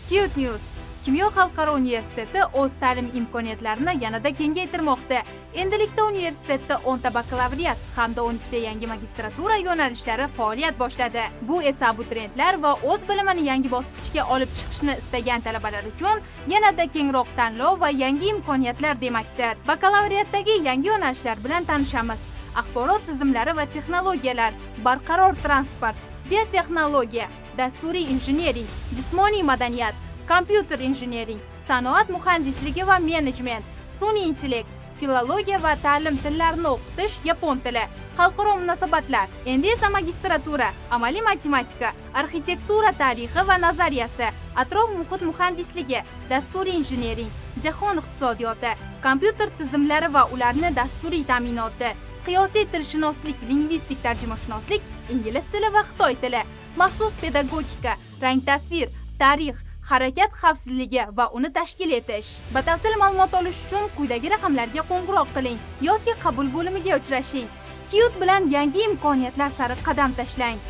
Cute News. Kimyo xalqaro universiteti o'z ta'lim imkoniyatlarini yanada kengaytirmoqda. Endilikda universitetda 10 ta bakalavriat hamda 12 ta yangi magistratura yo'nalishlari faoliyat boshladi. Bu esa abituriyentlar va o'z bilimini yangi bosqichga olib chiqishni istagan talabalar uchun yanada kengroq tanlov va yangi imkoniyatlar demakdir. Bakalavriatdagi yangi yo'nalishlar bilan tanishamiz. Axborot tizimlari va texnologiyalar, barqaror transport, biotexnologiya, dasturiy injiniring, jismoniy madaniyat, kompyuter injiniring, sanoat muhandisligi va menejment, sun'iy intellekt, filologiya va ta'lim tillarini o'qitish, yapon tili, xalqaro munosabatlar. Endi esa magistratura, amaliy matematika, arxitektura tarixi va nazariyasi, atrof muhit muhandisligi, dasturiy injiniring, jahon iqtisodiyoti, kompyuter tizimlari va ularni dasturiy ta'minoti, qiyosiy tilshunoslik, lingvistik tarjimashunoslik, ingliz tili va xitoy tili, maxsus pedagogika, rang tasvir, tarix, harakat xavfsizligi va uni tashkil etish. Batafsil ma'lumot olish uchun quyidagi raqamlarga qo'ng'iroq qiling yoki qabul bo'limiga uchrashing. Cute bilan yangi imkoniyatlar sari qadam tashlang.